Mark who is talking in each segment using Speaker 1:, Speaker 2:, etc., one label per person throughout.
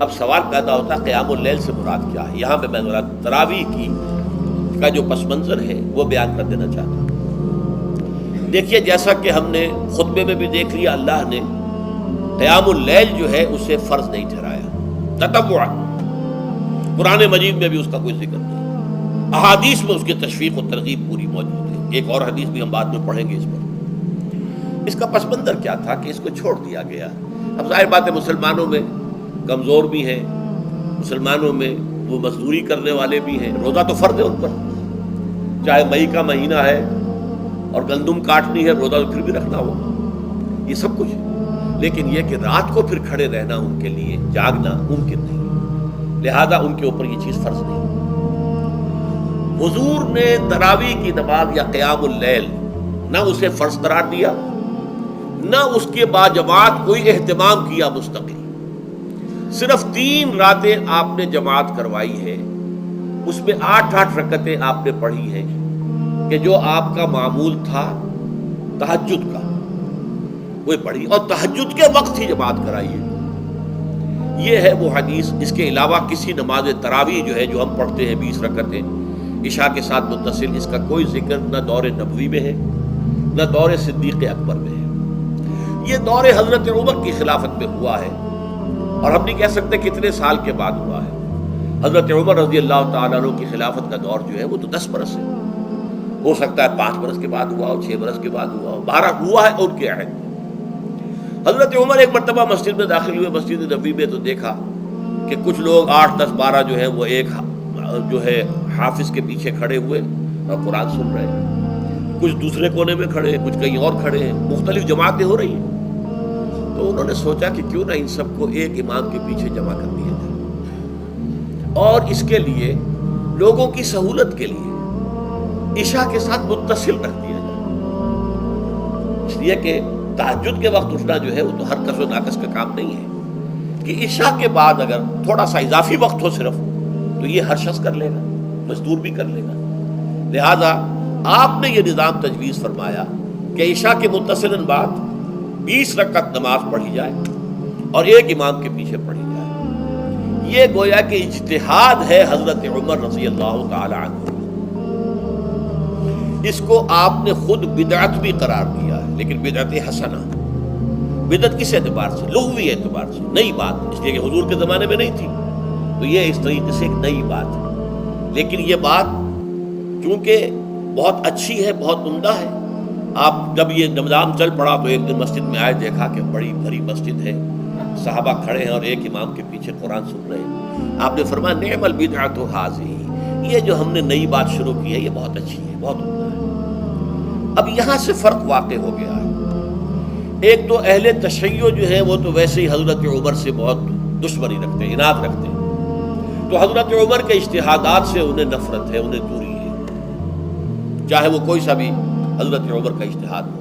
Speaker 1: اب سوال پیدا ہوتا ہے قیام اللیل سے مراد کیا ہے؟ یہاں پہ میں ذرا تراویح کی کا جو پس منظر ہے وہ بیان کر دینا چاہتا ہوں۔ دیکھیے جیسا کہ ہم نے خطبے میں بھی دیکھ لیا، اللہ نے قیام اللیل جو ہے اسے فرض نہیں ٹھہرایا، تطوع۔ قرآن مجید میں بھی اس کا کوئی ذکر نہیں، احادیث میں اس کی تشویق و ترغیب پوری موجود ہے۔ ایک اور حدیث بھی ہم بعد میں پڑھیں گے اس پر۔ اس کا پس منظر کیا تھا کہ اس کو چھوڑ دیا گیا۔ اب ظاہر بات ہے مسلمانوں میں کمزور بھی ہیں، مسلمانوں میں وہ مزدوری کرنے والے بھی ہیں، روزہ تو فرض ہے ان پر، چاہے مئی کا مہینہ ہے اور گندم کاٹنی ہے، روزہ تو پھر بھی رکھنا ہوگا، یہ سب کچھ، لیکن یہ کہ رات کو پھر کھڑے رہنا ان کے لیے، جاگنا ممکن نہیں، لہذا ان کے اوپر یہ چیز فرض نہیں۔ حضور نے تراویح کی نماز یا قیام اللیل نہ اسے فرض قرار دیا، نہ اس کے بعد جماعت کوئی اہتمام کیا مستقل، صرف 3 راتیں آپ نے جماعت کروائی ہے، اس میں 8 رکعتیں آپ نے پڑھی ہیں کہ جو آپ کا معمول تھا تہجد کا وہ پڑھی، اور تہجد کے وقت ہی جماعت کرائی ہے۔ یہ ہے وہ حدیث۔ اس کے علاوہ کسی نماز تراویح جو ہے جو ہم پڑھتے ہیں 20 رکعتیں عشاء کے ساتھ متصل، اس کا کوئی ذکر نہ دور نبوی میں ہے نہ دور صدیق اکبر میں ہے۔ یہ دور حضرت عمر کی خلافت میں ہوا ہے، اور ہم نہیں کہہ سکتے کتنے سال کے بعد ہوا ہے۔ حضرت عمر رضی اللہ تعالیٰ عنہ کی خلافت کا دور جو ہے وہ تو 10 برس ہے، ہو سکتا ہے 5 برس کے بعد ہوا ہو، 6 برس کے بعد ہوا ہو، 12 ہوا ہے ان کے عہد میں۔ حضرت عمر ایک مرتبہ مسجد میں داخل ہوئے، مسجد نبوی میں، تو دیکھا کہ کچھ لوگ 8، 10، 12 جو ہے وہ ایک جو ہے حافظ کے پیچھے کھڑے ہوئے اور قرآن سن رہے ہیں، کچھ دوسرے کونے میں کھڑے ہیں، کچھ کہیں اور کھڑے ہیں، مختلف جماعتیں ہو رہی ہیں۔ تو انہوں نے سوچا کہ کیوں نہ ان سب کو ایک امام کے پیچھے جمع کر دیا جائے، اور اس کے لیے لوگوں کی سہولت کے لیے عشاء کے ساتھ متصل رکھ دیا جائے، اس لیے کہ تہجد کے وقت اٹھنا جو ہے وہ تو ہر کس و ناقص کا کام نہیں ہے، کہ عشاء کے بعد اگر تھوڑا سا اضافی وقت ہو صرف، تو یہ ہر شخص کر لے گا، مزدور بھی کر لے گا۔ لہذا آپ نے یہ نظام تجویز فرمایا کہ عشاء کے متصلاً بعد 20 رکعت نماز پڑھی جائے اور ایک امام کے پیچھے پڑھی جائے۔ یہ گویا کہ اجتہاد ہے حضرت عمر رضی اللہ تعالی عنہ، اس کو آپ نے خود بدعت بھی قرار دیا ہے، لیکن بدعت حسنہ۔ بدعت کس اعتبار سے؟ لغوی اعتبار سے، نئی بات، اس لیے کہ حضور کے زمانے میں نہیں تھی، تو یہ اس طریقے سے ایک نئی بات ہے، لیکن یہ بات چونکہ بہت اچھی ہے، بہت عمدہ ہے۔ آپ جب یہ نظام چل پڑا تو ایک دن مسجد میں آئے، دیکھا کہ بڑی بھری مسجد ہے، صحابہ کھڑے ہیں اور ایک امام کے پیچھے قرآن سن رہے ہیں۔ آپ نے فرمایا نعم البدعۃ ھذہ، یہ جو ہم نے نئی بات شروع کی ہے یہ بہت اچھی ہے، بہت عمدہ ہے۔ اب یہاں سے فرق واقع ہو گیا ہے۔ ایک تو اہل تشیع جو ہے وہ تو ویسے ہی حضرت عمر سے بہت دشمنی رکھتے ہیں، عناد رکھتے ہیں، تو حضرت عمر کے اجتہادات سے انہیں نفرت ہے، انہیں دوری ہے، چاہے وہ کوئی سا بھی حضرت عمر کا اجتہاد ہو۔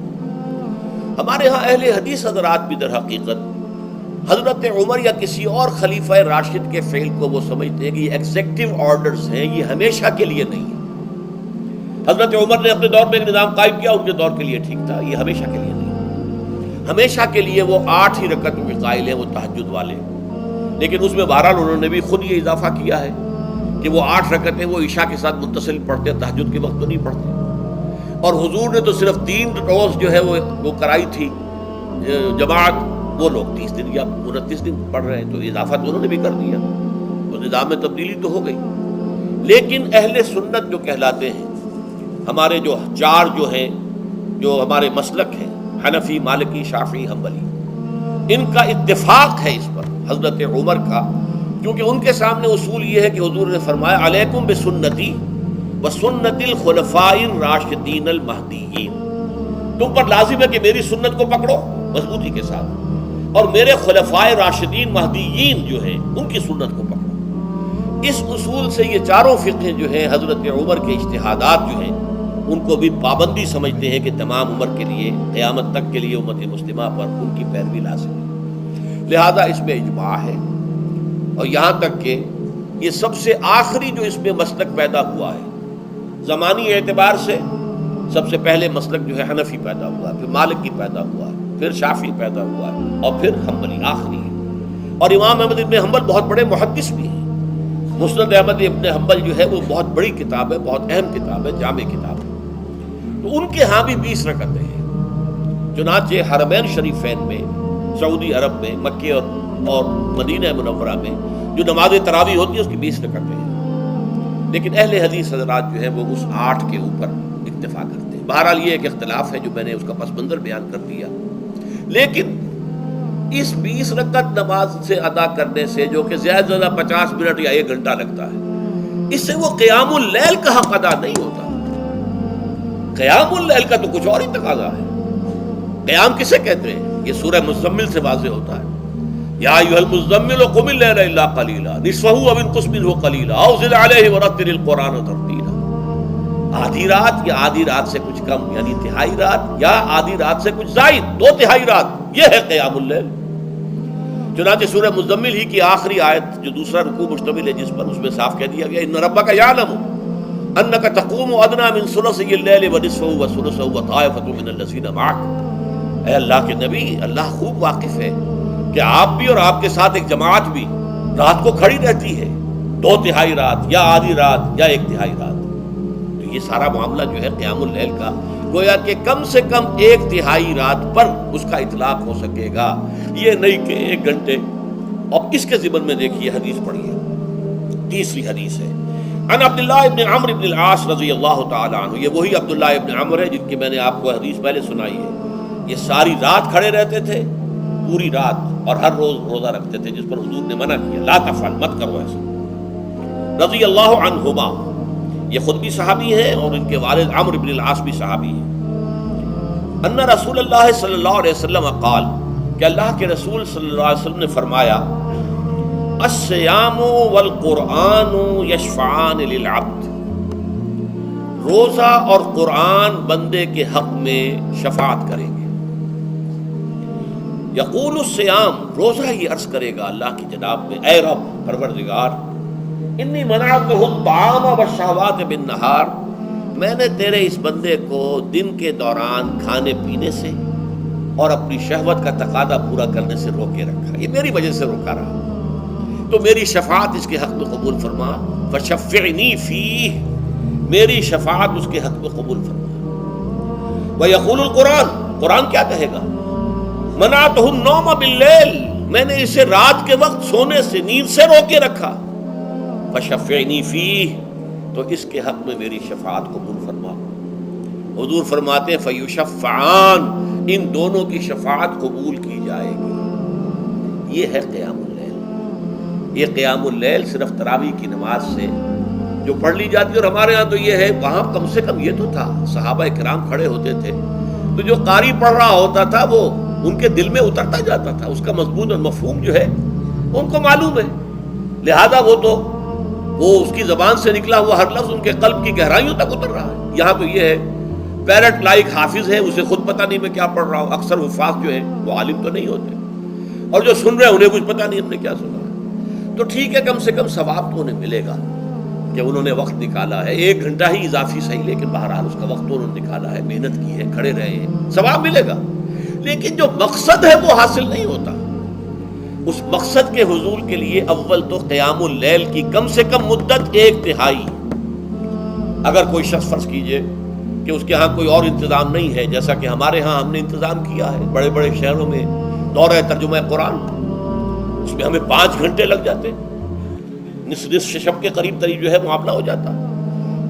Speaker 1: ہمارے ہاں اہل حدیث حضرات بھی در حقیقت حضرت عمر یا کسی اور خلیفہ راشد کے فعل کو وہ سمجھتے ہیں کہ یہ ایگزیکٹو آرڈرز ہیں، یہ ہمیشہ کے لیے نہیں ہے۔ حضرت عمر نے اپنے دور میں ایک نظام قائم کیا، ان کے دور کے لیے ٹھیک تھا، یہ ہمیشہ کے لیے نہیں۔ ہمیشہ کے لیے وہ 8 ہی رکعت کے قائل ہیں، وہ تہجد والے، لیکن اس میں بہرحال انہوں نے بھی خود یہ اضافہ کیا ہے کہ وہ 8 رکعتیں وہ عشاء کے ساتھ متصل پڑھتے ہیں، تہجد کے وقت تو نہیں پڑھتے۔ اور حضور نے تو صرف 3 روز جو ہے وہ کرائی تھی جماعت، وہ لوگ 30 دن یا 29 دن پڑھ رہے ہیں، تو اضافہ تو انہوں نے بھی کر دیا، تو نظام میں تبدیلی تو ہو گئی۔ لیکن اہل سنت جو کہلاتے ہیں، ہمارے جو 4 جو ہیں، جو ہمارے مسلک ہیں، حنفی، مالکی، شافعی، حنبلی، ان کا اتفاق ہے اس پر حضرت عمر کا، کیونکہ ان کے سامنے اصول یہ ہے کہ حضور نے فرمایا علیکم بسنتی وسنت الخلفاء الراشدین المہدیین، تم پر لازم ہے کہ میری سنت کو پکڑو مضبوطی کے ساتھ، اور میرے خلفاء راشدین مہدیین جو ہیں ان کی سنت کو پکڑو۔ اس اصول سے یہ 4 فقہ جو ہیں حضرت عمر کے اجتہادات جو ہیں ان کو بھی پابندی سمجھتے ہیں کہ تمام عمر کے لیے، قیامت تک کے لیے امت مسلمہ پر ان کی پیروی لازم ہے، لہذا اس میں اجماع ہے۔ اور یہاں تک کہ یہ سب سے آخری جو اس میں مسلک پیدا ہوا ہے زمانی اعتبار سے، سب سے پہلے مسلک جو ہے حنفی پیدا ہوا ہے، پھر مالکی پیدا ہوا ہے، پھر شافعی پیدا ہوا ہے، اور پھر حنبلی آخری ہے۔ اور امام احمد ابن حنبل بہت بڑے محدث بھی ہیں. مسند احمد ابن حنبل جو ہے وہ بہت بڑی کتاب ہے، بہت اہم کتاب ہے، جامع کتاب ہے. تو ان کے ہاں بھی 20 رکعتیں ہیں. چنانچہ حرمین شریفین میں، سعودی عرب میں، مکے اور مدینہ منورہ میں جو نماز تراویح ہوتی ہے اس کی 20 رکعتیں ہیں. لیکن اہل حدیث حضرات جو ہے وہ اس 8 کے اوپر اکتفا کرتے ہیں. بہرحال یہ ایک اختلاف ہے جو میں نے اس کا پس منظر بیان کر دیا. لیکن اس 20 رکعت نماز سے ادا کرنے سے، جو کہ زیادہ سے زیادہ 50 منٹ یا 1 گھنٹہ لگتا ہے، اس سے وہ قیام اللیل کا حق ادا نہیں ہوتا. قیام اللیل کا تو کچھ اور ہی تقاضا ہے. قیام کسے کہتے ہیں؟ یہ سورہ مزمل سے واضح ہوتا ہے. یا ایھا المزمل قم اللیل الا قلیلا نصفہ او انقص منہ قلیلا او زد علیہ ورتل القرآن ترتیلا. آدھی رات یا آدھی رات سے کچھ کم، یعنی تہائی رات، یا آدھی رات سے کچھ زائد، 2/3 رات، یہ ہے قیام اللیل. چنانچہ سورہ مزمل ہی کی آخری آیت جو دوسرا رکوع مشتمل ہے جس پر، اس میں صاف کہہ دیا گیا ان ربک یعلم انک تقوم ادنی من ثلثی اللیل ونصفہ وثلثہ وطائفۃ من الذین معک. اے اللہ کے نبی، اللہ خوب واقف ہے کہ آپ بھی اور آپ کے ساتھ ایک جماعت بھی رات کو کھڑی رہتی ہے، 2/3 رات یا آدھی رات یا 1/3 رات. تو یہ سارا معاملہ جو ہے قیام اللیل کا، گویا کہ کم سے کم 1/3 رات پر اس کا اطلاق ہو سکے گا، یہ نہیں کہ 1 گھنٹے. اب اس کے ضمن میں دیکھیے حدیث پڑھیے. تیسری حدیث ہے عن عبداللہ ابن عمرو ابن العاص رضی اللہ تعالی عنہ. یہ وہی عبداللہ ابن عمرو ہے جن کی میں نے آپ کو حدیث پہلے سنائی ہے. یہ ساری رات کھڑے رہتے تھے، پوری رات، اور ہر روز روزہ رکھتے تھے، جس پر حضور نے منع کیا، لا تفعل، مت کرو ایسا. رضی اللہ عنہما، یہ خود بھی صحابی ہیں اور ان کے والد عمرو بن العاص بھی صحابی ہیں. ان رسول اللہ صلی اللہ علیہ وسلم قال، کہ اللہ کے رسول صلی اللہ علیہ وسلم نے فرمایا، الصیام والقرآن یشفعان للعبد. روزہ اور قرآن بندے کے حق میں شفاعت کریں گے. یقول الصیام، روزہ یہ عرض کرے گا اللہ کی جناب میں، اے رب پروردگار، انی منعتہ الطعام والشہوات بالنہار، میں نے تیرے اس بندے کو دن کے دوران کھانے پینے سے اور اپنی شہوت کا تقاضا پورا کرنے سے روکے رکھا. یہ میری وجہ سے روکا رہا، تو میری شفاعت اس کے حق میں قبول فرما. فشفعنی فیہ، میری شفاعت اس کے حق میں قبول فرما. ویقول القرآن، قرآن کیا کہے گا؟ منعتہ النوم باللیل، میں نے اسے رات کے وقت سونے سے، نیند سے روکے رکھا. فشفعنی فیہ، تو اس کے حق میں میری شفاعت قبول فرما. حضور فرماتے ہیں فیشفعان، ان دونوں کی شفاعت قبول کی جائے گی. یہ ہے قیام اللیل. یہ قیام اللیل صرف تراویح کی نماز سے جو پڑھ لی جاتی ہے، اور ہمارے ہاں تو یہ ہے، وہاں کم سے کم یہ تو تھا، صحابہ کرام کھڑے ہوتے تھے تو جو قاری پڑھ رہا ہوتا تھا وہ ان کے دل میں اترتا جاتا تھا، اس کا مضمون اور مفہوم جو ہے ان کو معلوم ہے، لہذا وہ اس کی زبان سے نکلا ہوا ہر لفظ ان کے قلب کی گہرائیوں تک اتر رہا ہے. یہاں تو یہ ہے پیرٹ لائک حافظ ہے، اسے خود پتہ نہیں میں کیا پڑھ رہا ہوں. اکثر حفاظ جو ہیں وہ عالم تو نہیں ہوتے، اور جو سن رہے ہیں انہیں کچھ پتہ نہیں ہم نے کیا سنا ہے. تو ٹھیک ہے، کم سے کم ثواب تو انہیں ملے گا کہ انہوں نے وقت نکالا ہے. 1 گھنٹہ ہی اضافی صحیح، لیکن بہرحال اس کا وقت تو انہوں نے نکالا ہے، محنت کی ہے، کھڑے رہے ہیں، ثواب ملے گا. لیکن جو مقصد ہے وہ حاصل نہیں ہوتا. اس مقصد کے حصول کے لیے اول تو قیام اللیل کی کم سے کم مدت 1/3. اگر کوئی شخص فرض کیجئے کہ اس کے ہاں کوئی اور انتظام نہیں ہے، جیسا کہ ہمارے ہاں ہم نے انتظام کیا ہے بڑے بڑے شہروں میں دورہ ترجمہ قرآن، اس میں ہمیں 5 گھنٹے لگ جاتے، نصف شب کے قریب تری جو ہے معاملہ ہو جاتا.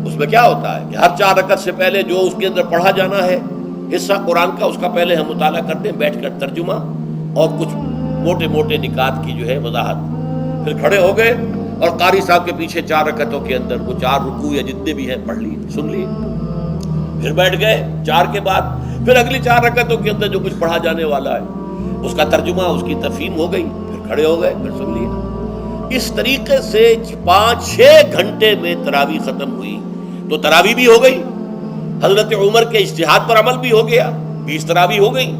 Speaker 1: اس میں کیا ہوتا ہے کہ ہر 4 رکعت سے پہلے جو اس کے اندر پڑھا جانا ہے حصہ قرآن کا، اس کا پہلے ہم مطالعہ کرتے ہیں بیٹھ کر، ترجمہ اور کچھ موٹے موٹے نکات کی جو ہے وضاحت. پھر کھڑے ہو گئے اور قاری صاحب کے پیچھے 4 رکعتوں کے اندر وہ 4 رکوع یا جتنے بھی ہیں پڑھ لی، سن لی، پھر بیٹھ گئے 4 کے بعد پھر اگلی 4 رکعتوں کے اندر جو کچھ پڑھا جانے والا ہے اس کا ترجمہ، اس کی تفہیم ہو گئی، پھر کھڑے ہو گئے، پھر سن لیا. اس طریقے سے 5-6 گھنٹے میں تراویح ختم ہوئی. تو تراویح بھی ہو گئی، حضرت عمر کے اجتہاد پر عمل بھی ہو گیا، 20 تراویح ہو گئی.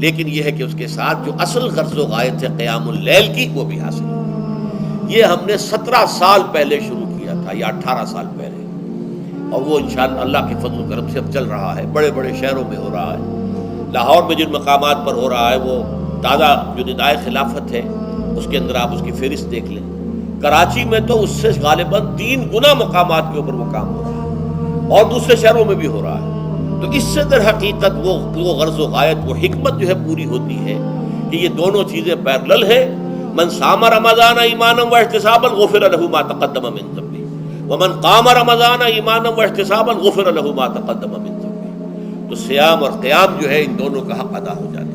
Speaker 1: لیکن یہ ہے کہ اس کے ساتھ جو اصل غرض و غایت ہے قیام اللیل کی، وہ بھی حاصل ہوئی. یہ ہم نے 17 سال پہلے شروع کیا تھا یا 18 سال پہلے، اور وہ انشاءاللہ اللہ کے فضل و کرم سے اب چل رہا ہے. بڑے بڑے شہروں میں ہو رہا ہے، لاہور میں جن مقامات پر ہو رہا ہے وہ تازہ جو ندائے خلافت ہے اس کے اندر آپ اس کی فہرست دیکھ لیں. کراچی میں تو اس سے غالباً 3 گنا مقامات کے اوپر وہ کام ہو رہا ہے اور دوسرے شہروں میں بھی ہو رہا ہے. تو اس سے در حقیقت وہ غرض و غایت، وہ حکمت جو ہے پوری ہوتی ہے کہ یہ دونوں چیزیں پیرلل ہیں. من صام رمضان ایمانا واحتسابا غفر له ما تقدم من ذنبه ومن قام رمضان ایمانا واحتسابا غفر له ما تقدم من ذنبه. تو صیام اور قیام جو ہے ان دونوں کا حق ادا ہو جاتا ہے.